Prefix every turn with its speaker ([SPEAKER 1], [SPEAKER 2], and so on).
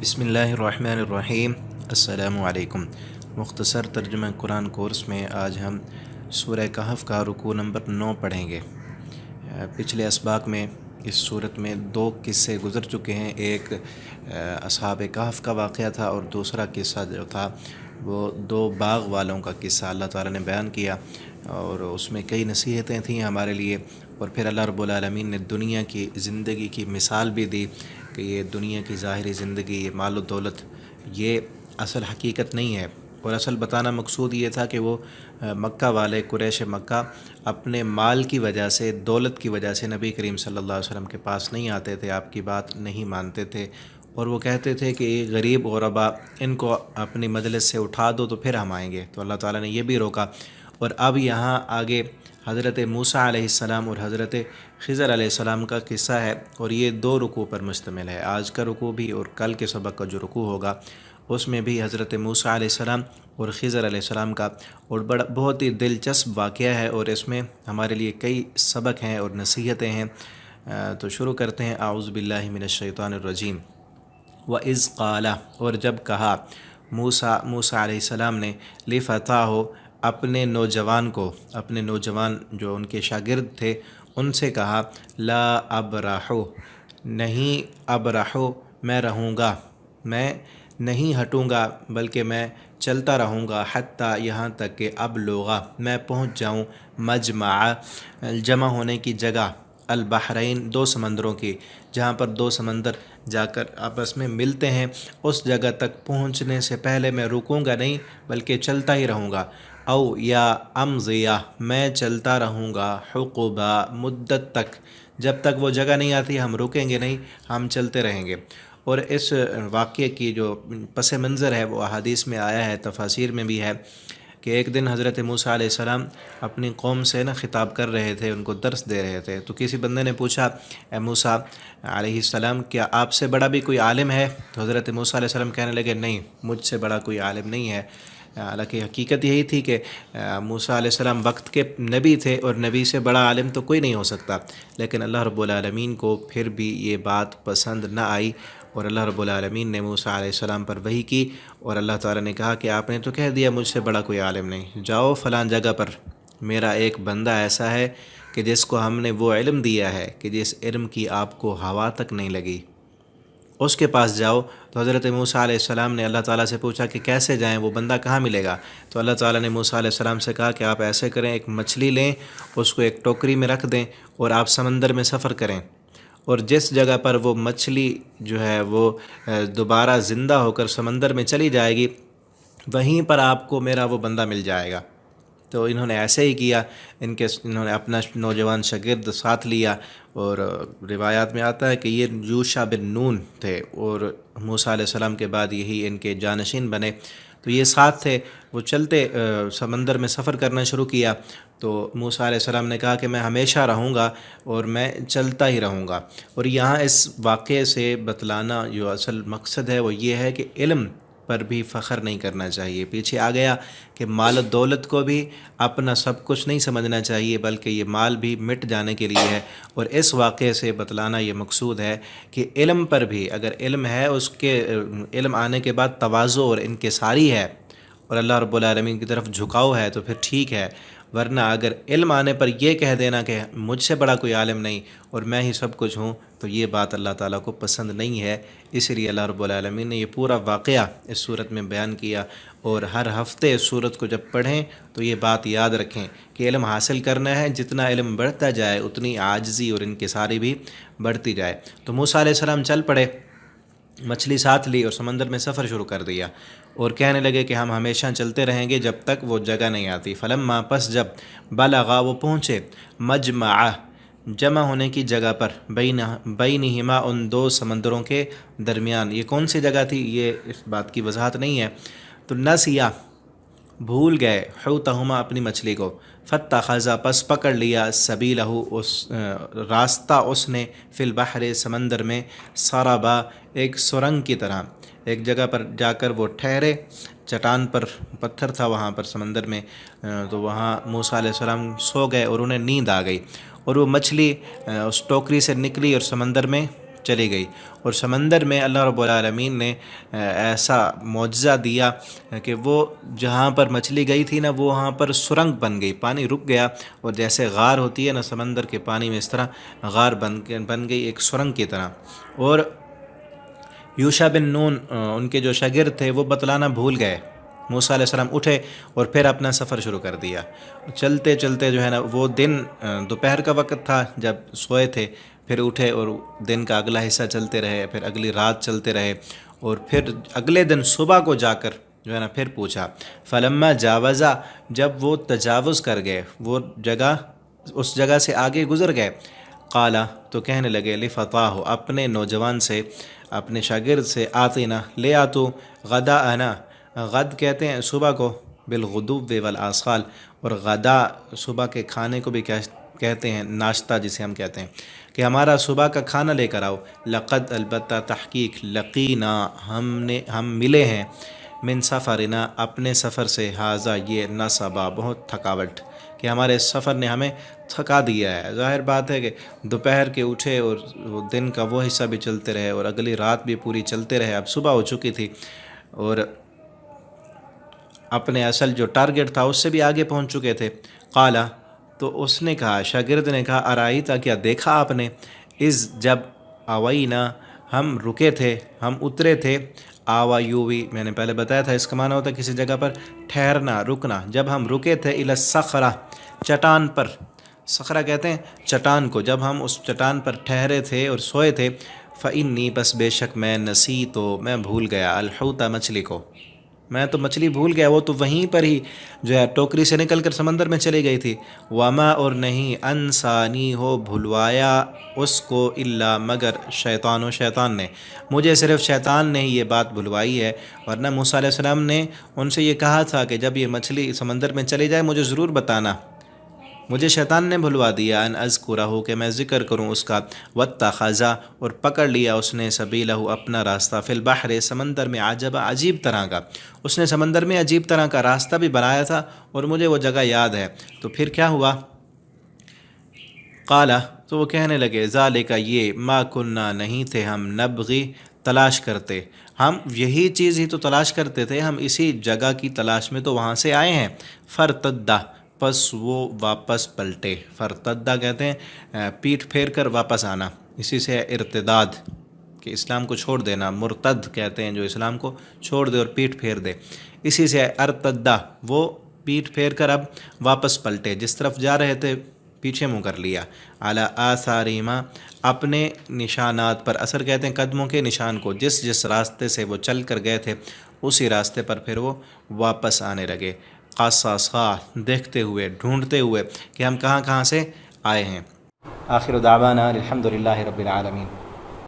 [SPEAKER 1] بسم اللہ الرحمن الرحیم۔ السلام علیکم۔ مختصر ترجمہ قرآن کورس میں آج ہم سورہ کہف کا رکوع نمبر 9 پڑھیں گے۔ پچھلے اسباق میں اس صورت میں 2 قصے گزر چکے ہیں۔ ایک اصحاب کہف کا واقعہ تھا اور دوسرا قصہ جو تھا وہ 2 باغ والوں کا قصہ اللہ تعالیٰ نے بیان کیا، اور اس میں کئی نصیحتیں تھیں ہمارے لیے۔ اور پھر اللہ رب العالمین نے دنیا کی زندگی کی مثال بھی دی کہ یہ دنیا کی ظاہری زندگی، یہ مال و دولت، یہ اصل حقیقت نہیں ہے۔ اور اصل بتانا مقصود یہ تھا کہ وہ مکہ والے، قریش مکہ، اپنے مال کی وجہ سے، دولت کی وجہ سے نبی کریم صلی اللہ علیہ وسلم کے پاس نہیں آتے تھے، آپ کی بات نہیں مانتے تھے، اور وہ کہتے تھے کہ یہ غریب غربا، ان کو اپنی مجلس سے اٹھا دو تو پھر ہم آئیں گے۔ تو اللہ تعالیٰ نے یہ بھی روکا۔ اور اب یہاں آگے حضرت موسیٰ علیہ السلام اور حضرت خضر علیہ السلام کا قصہ ہے، اور یہ 2 رکوع پر مشتمل ہے۔ آج کا رکوع بھی اور کل کے سبق کا جو رکوع ہوگا اس میں بھی حضرت موسیٰ علیہ السلام اور خضر علیہ السلام کا اور بہت ہی دلچسپ واقعہ ہے، اور اس میں ہمارے لیے کئی سبق ہیں اور نصیحتیں ہیں۔ تو شروع کرتے ہیں۔ اعوذ باللہ من الشیطان الرجیم۔ وَإِذْ قَالَ، اور جب کہا موسیٰ علیہ السلام نے، لِفَتَاهُ، اپنے نوجوان کو، اپنے نوجوان جو ان کے شاگرد تھے ان سے کہا، لا ابرح، نہیں ابرح، میں رہوں گا، میں نہیں ہٹوں گا بلکہ میں چلتا رہوں گا، حتیٰ یہاں تک کہ ابلغ، میں پہنچ جاؤں، مجمع، جمع ہونے کی جگہ، البحرین، 2 سمندروں کی، جہاں پر 2 سمندر جا کر آپس میں ملتے ہیں، اس جگہ تک پہنچنے سے پہلے میں رکوں گا نہیں بلکہ چلتا ہی رہوں گا، او یا امضیہ، میں چلتا رہوں گا، حقبہ، مدت تک، جب تک وہ جگہ نہیں آتی ہم رکیں گے نہیں، ہم چلتے رہیں گے۔ اور اس واقعے کی جو پس منظر ہے وہ احادیث میں آیا ہے، تفاسیر میں بھی ہے کہ ایک دن حضرت موسیٰ علیہ السلام اپنی قوم سے خطاب کر رہے تھے، ان کو درس دے رہے تھے، تو کسی بندے نے پوچھا، اے موسیٰ علیہ السلام، کیا آپ سے بڑا بھی کوئی عالم ہے؟ تو حضرت موسیٰ علیہ السلام کہنے لگے، نہیں، مجھ سے بڑا کوئی عالم نہیں ہے۔ حالانکہ حقیقت یہی تھی کہ موسیٰ علیہ السلام وقت کے نبی تھے، اور نبی سے بڑا عالم تو کوئی نہیں ہو سکتا، لیکن اللہ رب العالمین کو پھر بھی یہ بات پسند نہ آئی، اور اللہ رب العالمین نے موسیٰ علیہ السلام پر وحی کی، اور اللہ تعالیٰ نے کہا کہ آپ نے تو کہہ دیا مجھ سے بڑا کوئی عالم نہیں، جاؤ فلاں جگہ پر، میرا ایک بندہ ایسا ہے کہ جس کو ہم نے وہ علم دیا ہے کہ جس علم کی آپ کو ہوا تک نہیں لگی، اس کے پاس جاؤ۔ تو حضرت موسیٰ علیہ السلام نے اللہ تعالیٰ سے پوچھا کہ کیسے جائیں، وہ بندہ کہاں ملے گا؟ تو اللہ تعالیٰ نے موسیٰ علیہ السلام سے کہا کہ آپ ایسے کریں، ایک مچھلی لیں، اس کو ایک ٹوکری میں رکھ دیں، اور آپ سمندر میں سفر کریں، اور جس جگہ پر وہ مچھلی جو ہے وہ دوبارہ زندہ ہو کر سمندر میں چلی جائے گی، وہیں پر آپ کو میرا وہ بندہ مل جائے گا۔ تو انہوں نے ایسے ہی کیا، انہوں نے اپنا نوجوان شاگرد ساتھ لیا، اور روایات میں آتا ہے کہ یہ یوشع بن نون تھے، اور موسیٰ علیہ السلام کے بعد یہی ان کے جانشین بنے۔ تو یہ ساتھ تھے، وہ چلتے سمندر میں سفر کرنا شروع کیا۔ تو موسیٰ علیہ السلام نے کہا کہ میں ہمیشہ رہوں گا اور میں چلتا ہی رہوں گا۔ اور یہاں اس واقعے سے بتلانا جو اصل مقصد ہے وہ یہ ہے کہ علم پر بھی فخر نہیں کرنا چاہیے۔ پیچھے آ گیا کہ مال و دولت کو بھی اپنا سب کچھ نہیں سمجھنا چاہیے، بلکہ یہ مال بھی مٹ جانے کے لیے ہے، اور اس واقعے سے بتلانا یہ مقصود ہے کہ علم پر بھی، اگر علم ہے، اس کے علم آنے کے بعد تواضع اور انکساری ہے اور اللہ رب العالمین کی طرف جھکاؤ ہے تو پھر ٹھیک ہے، ورنہ اگر علم آنے پر یہ کہہ دینا کہ مجھ سے بڑا کوئی عالم نہیں اور میں ہی سب کچھ ہوں، تو یہ بات اللہ تعالیٰ کو پسند نہیں ہے۔ اس لیے اللہ رب العالمین نے یہ پورا واقعہ اس صورت میں بیان کیا، اور ہر ہفتے اس صورت کو جب پڑھیں تو یہ بات یاد رکھیں کہ علم حاصل کرنا ہے، جتنا علم بڑھتا جائے اتنی عاجزی اور انکساری بھی بڑھتی جائے۔ تو موسیٰ علیہ السلام چل پڑے، مچھلی ساتھ لی اور سمندر میں سفر شروع کر دیا، اور کہنے لگے کہ ہم ہمیشہ چلتے رہیں گے جب تک وہ جگہ نہیں آتی۔ فلما، پس جب، بلغا، وہ پہنچے، مجمع، جمع ہونے کی جگہ پر، بینہما، ان 2 سمندروں کے درمیان۔ یہ کون سی جگہ تھی یہ اس بات کی وضاحت نہیں ہے۔ تو نسیا، بھول گئے، حوتہما، اپنی مچھلی کو، فاتخذ، پس پکڑ لیا، سبیلہ، اس راستہ اس نے، فی البحر، سمندر میں، سربا، ایک سرنگ کی طرح، ایک جگہ پر جا کر وہ ٹھہرے، چٹان پر پتھر تھا وہاں پر سمندر میں، تو وہاں موسیٰ علیہ السلام سو گئے اور انہیں نیند آ گئی، اور وہ مچھلی اس ٹوکری سے نکلی اور سمندر میں چلی گئی، اور سمندر میں اللہ رب العالمین نے ایسا معجزہ دیا کہ وہ جہاں پر مچھلی گئی تھی نا وہ وہاں پر سرنگ بن گئی، پانی رک گیا، اور جیسے غار ہوتی ہے نا سمندر کے پانی میں، اس طرح غار بن گئی ایک سرنگ کی طرح۔ اور یوشع بن نون ان کے جو شاگرد تھے وہ بتلانا بھول گئے، موسیٰ علیہ السلام اٹھے اور پھر اپنا سفر شروع کر دیا، چلتے چلتے جو ہے نا وہ دن دوپہر کا وقت تھا جب سوئے تھے، پھر اٹھے اور دن کا اگلا حصہ چلتے رہے، پھر اگلی رات چلتے رہے، اور پھر اگلے دن صبح کو جا کر جو ہے نا پھر پوچھا، فلما جاوزا، جب وہ تجاوز کر گئے، وہ جگہ اس جگہ سے آگے گزر گئے، قالا، تو کہنے لگے لفتاہ، اپنے نوجوان سے، اپنے شاگرد سے، آتینا، لے آ تو غداءنا، غد کہتے ہیں صبح کو، بالغدو والآصال، اور غدا صبح کے کھانے کو بھی کہتے ہیں ناشتہ جسے ہم کہتے ہیں، کہ ہمارا صبح کا کھانا لے کر آؤ، لقد، البتہ، تحقیق، لقینا، ہم ملے ہیں، من سفرنا، اپنے سفر سے، ہاذا، یہ، نصبا، بہت تھکاوٹ، کہ ہمارے سفر نے ہمیں تھکا دیا ہے۔ ظاہر بات ہے کہ دوپہر کے اٹھے اور دن کا وہ حصہ بھی چلتے رہے اور اگلی رات بھی پوری چلتے رہے، اب صبح ہو چکی تھی اور اپنے اصل جو ٹارگٹ تھا اس سے بھی آگے پہنچ چکے تھے۔ قالا، تو اس نے کہا، شاگرد نے کہا، ارائیتا، کیا دیکھا آپ نے، جب آوینا، ہم رکے تھے، ہم اترے تھے، آوا یووی، میں نے پہلے بتایا تھا اس کا معنی ہوتا ہے کسی جگہ پر ٹھہرنا، رکنا، جب ہم رکے تھے، الی الصخرہ، چٹان پر، صخرہ کہتے ہیں چٹان کو، جب ہم اس چٹان پر ٹھہرے تھے اور سوئے تھے، فإنی، بس بے شک میں، نسیتو، میں بھول گیا، الحوت، مچھلی کو، میں تو مچھلی بھول گیا، وہ تو وہیں پر ہی جو ہے ٹوکری سے نکل کر سمندر میں چلی گئی تھی، وما، اور نہیں، انسانی ہو، بھلوایا اس کو، الا، مگر، شیطان نے، مجھے صرف شیطان نے ہی یہ بات بھلوائی ہے، ورنہ موسیٰ علیہ السلام نے ان سے یہ کہا تھا کہ جب یہ مچھلی سمندر میں چلی جائے مجھے ضرور بتانا، مجھے شیطان نے بھلوا دیا، ان اذکرہ، کہ میں ذکر کروں اس کا، واتخذ، اور پکڑ لیا اس نے، سبیلہ، اپنا راستہ، فی البحر، سمندر میں، عجبا، عجیب طرح کا، اس نے سمندر میں عجیب طرح کا راستہ بھی بنایا تھا، اور مجھے وہ جگہ یاد ہے۔ تو پھر کیا ہوا، قالا، تو وہ کہنے لگے، ذالک، یہ، ما کننا، نہیں تھے ہم، نبغی، تلاش کرتے، ہم یہی چیز ہی تو تلاش کرتے تھے، ہم اسی جگہ کی تلاش میں تو وہاں سے آئے ہیں، فرتدہ، پس وہ واپس پلٹے، فرتدہ کہتے ہیں پیٹھ پھیر کر واپس آنا، اسی سے ارتداد، کہ اسلام کو چھوڑ دینا، مرتد کہتے ہیں جو اسلام کو چھوڑ دے اور پیٹھ پھیر دے، اسی سے ارتدہ، وہ پیٹھ پھیر کر اب واپس پلٹے، جس طرف جا رہے تھے پیچھے منہ کر لیا، علی آثارہما، اپنے نشانات پر، اثر کہتے ہیں قدموں کے نشان کو، جس راستے سے وہ چل کر گئے تھے اسی راستے پر پھر وہ واپس آنے لگے، قصصا، دیکھتے ہوئے، ڈھونڈتے ہوئے کہ ہم کہاں سے آئے ہیں۔ آخر دعوانا الحمدللہ رب العالمین۔